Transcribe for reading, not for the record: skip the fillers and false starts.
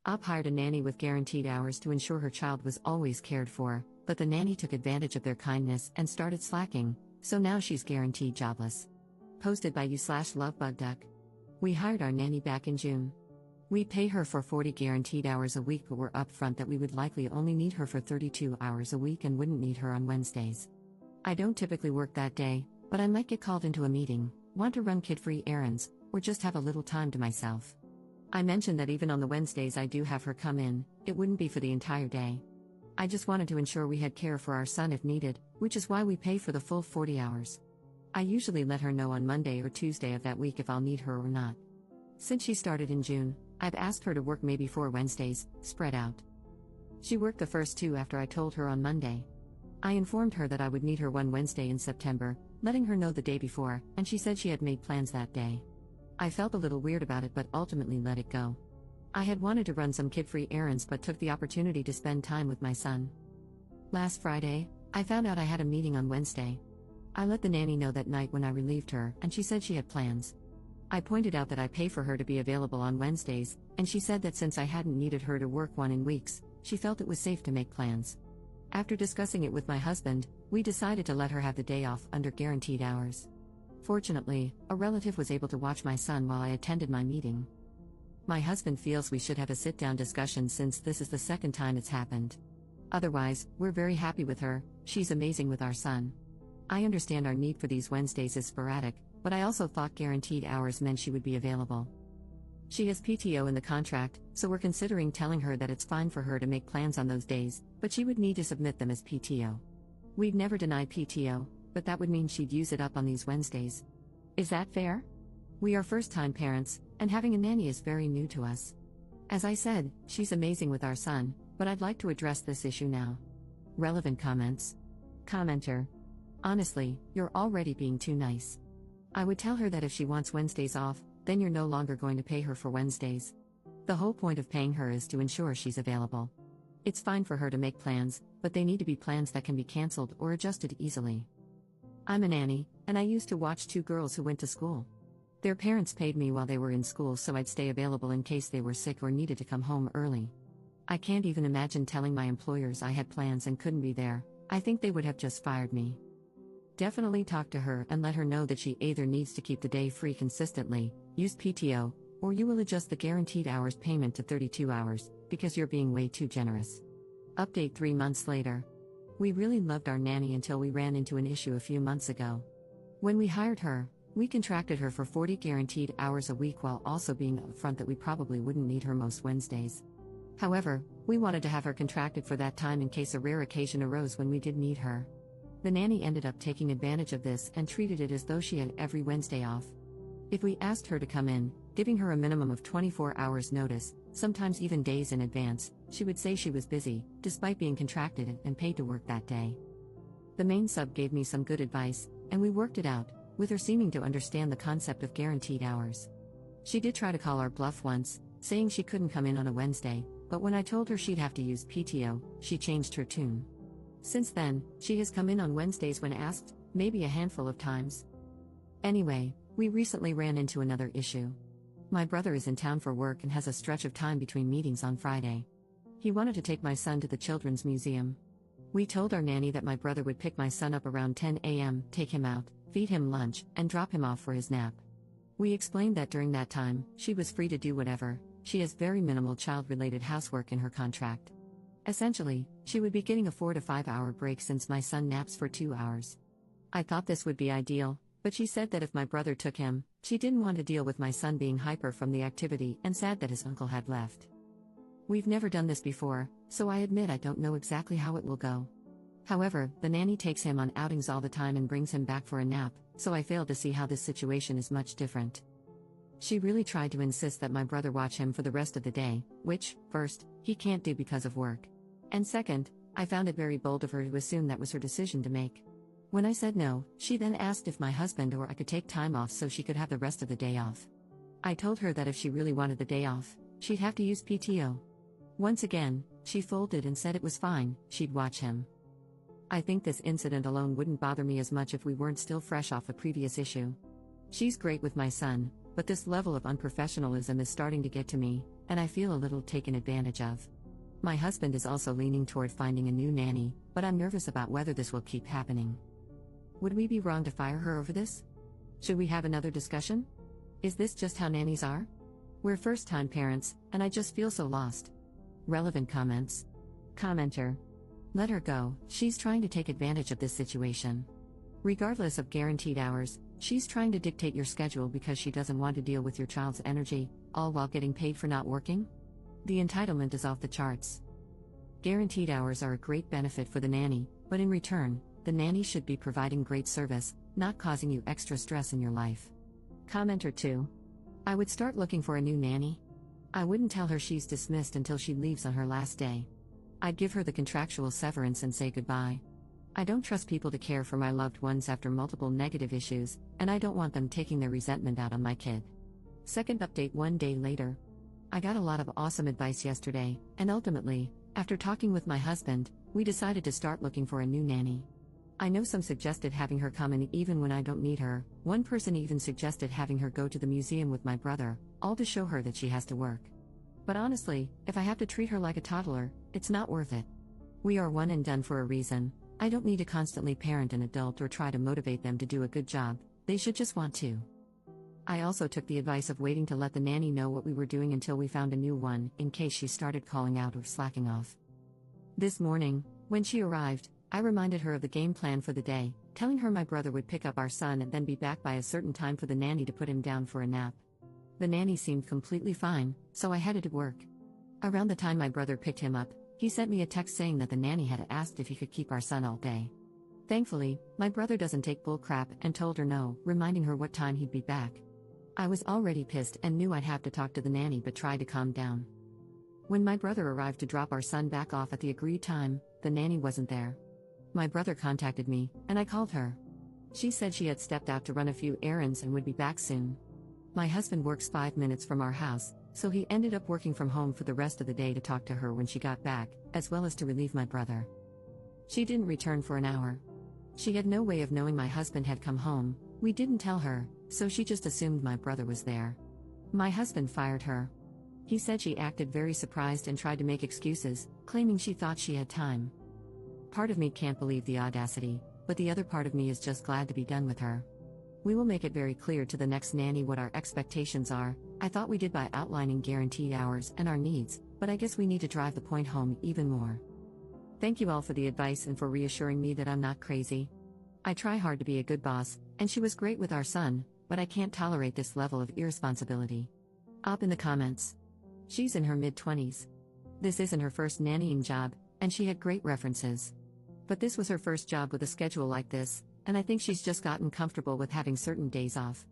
Op hired a nanny with guaranteed hours to ensure her child was always cared for, but the nanny took advantage of their kindness and started slacking, so now she's guaranteed jobless. Posted by you/lovebugduck. We hired our nanny back in June. We pay her for 40 guaranteed hours a week, but we're upfront that we would likely only need her for 32 hours a week and wouldn't need her on Wednesdays. I don't typically work that day, but I might get called into a meeting, want to run kid-free errands, or just have a little time to myself. I mentioned that even on the Wednesdays I do have her come in, it wouldn't be for the entire day. I just wanted to ensure we had care for our son if needed, which is why we pay for the full 40 hours. I usually let her know on Monday or Tuesday of that week if I'll need her or not. Since she started in June, I've asked her to work maybe 4 Wednesdays, spread out. She worked the first 2 after I told her on Monday. I informed her that I would need her one Wednesday in September, letting her know the day before, and she said she had made plans that day. I felt a little weird about it but ultimately let it go. I had wanted to run some kid-free errands but took the opportunity to spend time with my son. Last Friday, I found out I had a meeting on Wednesday. I let the nanny know that night when I relieved her, and she said she had plans. I pointed out that I pay for her to be available on Wednesdays, and she said that since I hadn't needed her to work one in weeks, she felt it was safe to make plans. After discussing it with my husband, we decided to let her have the day off under guaranteed hours. Fortunately, a relative was able to watch my son while I attended my meeting. My husband feels we should have a sit-down discussion since this is the second time it's happened. Otherwise, we're very happy with her, she's amazing with our son. I understand our need for these Wednesdays is sporadic, but I also thought guaranteed hours meant she would be available. She has PTO in the contract, so we're considering telling her that it's fine for her to make plans on those days, but she would need to submit them as PTO. We'd never denied PTO, but that would mean she'd use it up on these Wednesdays. Is that fair? We are first-time parents, and having a nanny is very new to us. As I said, she's amazing with our son, but I'd like to address this issue now. Relevant comments. Commenter. Honestly, you're already being too nice. I would tell her that if she wants Wednesdays off, then you're no longer going to pay her for Wednesdays. The whole point of paying her is to ensure she's available. It's fine for her to make plans, but they need to be plans that can be cancelled or adjusted easily. I'm a nanny, and I used to watch 2 girls who went to school. Their parents paid me while they were in school so I'd stay available in case they were sick or needed to come home early. I can't even imagine telling my employers I had plans and couldn't be there. I think they would have just fired me. Definitely talk to her and let her know that she either needs to keep the day free consistently, use PTO, or you will adjust the guaranteed hours payment to 32 hours, because you're being way too generous. Update 3 months later. We really loved our nanny until we ran into an issue a few months ago. When we hired her, we contracted her for 40 guaranteed hours a week while also being upfront that we probably wouldn't need her most Wednesdays. However, we wanted to have her contracted for that time in case a rare occasion arose when we did need her. The nanny ended up taking advantage of this and treated it as though she had every Wednesday off. If we asked her to come in, giving her a minimum of 24 hours notice, sometimes even days in advance, she would say she was busy, despite being contracted and paid to work that day. The main sub gave me some good advice, and we worked it out, with her seeming to understand the concept of guaranteed hours. She did try to call our bluff once, saying she couldn't come in on a Wednesday, but when I told her she'd have to use PTO, she changed her tune. Since then, she has come in on Wednesdays when asked, maybe a handful of times. Anyway, we recently ran into another issue. My brother is in town for work and has a stretch of time between meetings on Friday. He wanted to take my son to the Children's Museum. We told our nanny that my brother would pick my son up around 10 a.m., take him out, feed him lunch, and drop him off for his nap. We explained that during that time, she was free to do whatever. She has very minimal child-related housework in her contract. Essentially, she would be getting a 4 to 5 hour break since my son naps for 2 hours. I thought this would be ideal, but she said that if my brother took him, she didn't want to deal with my son being hyper from the activity and sad that his uncle had left. We've never done this before, so I admit I don't know exactly how it will go. However, the nanny takes him on outings all the time and brings him back for a nap, so I fail to see how this situation is much different. She really tried to insist that my brother watch him for the rest of the day, which, first, he can't do because of work. And second, I found it very bold of her to assume that was her decision to make. When I said no, she then asked if my husband or I could take time off so she could have the rest of the day off. I told her that if she really wanted the day off, she'd have to use PTO. Once again, she folded and said it was fine, she'd watch him. I think this incident alone wouldn't bother me as much if we weren't still fresh off a previous issue. She's great with my son, but this level of unprofessionalism is starting to get to me, and I feel a little taken advantage of. My husband is also leaning toward finding a new nanny, but I'm nervous about whether this will keep happening. Would we be wrong to fire her over this? Should we have another discussion? Is this just how nannies are? We're first-time parents, and I just feel so lost. Relevant comments. Commenter. Let her go, she's trying to take advantage of this situation. Regardless of guaranteed hours, she's trying to dictate your schedule because she doesn't want to deal with your child's energy, all while getting paid for not working? The entitlement is off the charts. Guaranteed hours are a great benefit for the nanny, but in return, the nanny should be providing great service, not causing you extra stress in your life. Commenter 2. I would start looking for a new nanny. I wouldn't tell her she's dismissed until she leaves on her last day. I'd give her the contractual severance and say goodbye. I don't trust people to care for my loved ones after multiple negative issues, and I don't want them taking their resentment out on my kid. Second update 1 day later. I got a lot of awesome advice yesterday, and ultimately, after talking with my husband, we decided to start looking for a new nanny. I know some suggested having her come in even when I don't need her. One person even suggested having her go to the museum with my brother, all to show her that she has to work. But honestly, if I have to treat her like a toddler, it's not worth it. We are one and done for a reason. I don't need to constantly parent an adult or try to motivate them to do a good job, they should just want to. I also took the advice of waiting to let the nanny know what we were doing until we found a new one, in case she started calling out or slacking off. This morning, when she arrived, I reminded her of the game plan for the day, telling her my brother would pick up our son and then be back by a certain time for the nanny to put him down for a nap. The nanny seemed completely fine, so I headed to work. Around the time my brother picked him up, he sent me a text saying that the nanny had asked if he could keep our son all day. Thankfully, my brother doesn't take bull crap and told her no, reminding her what time he'd be back. I was already pissed and knew I'd have to talk to the nanny but tried to calm down. When my brother arrived to drop our son back off at the agreed time, the nanny wasn't there. My brother contacted me, and I called her. She said she had stepped out to run a few errands and would be back soon. My husband works 5 minutes from our house, so he ended up working from home for the rest of the day to talk to her when she got back, as well as to relieve my brother. She didn't return for an hour. She had no way of knowing my husband had come home. We didn't tell her, so she just assumed my brother was there. My husband fired her. He said she acted very surprised and tried to make excuses, claiming she thought she had time. Part of me can't believe the audacity, but the other part of me is just glad to be done with her. We will make it very clear to the next nanny what our expectations are. I thought we did by outlining guaranteed hours and our needs, but I guess we need to drive the point home even more. Thank you all for the advice and for reassuring me that I'm not crazy. I try hard to be a good boss, and she was great with our son, but I can't tolerate this level of irresponsibility. Up in the comments. She's in her mid-20s. This isn't her first nannying job, and she had great references. But this was her first job with a schedule like this, and I think she's just gotten comfortable with having certain days off.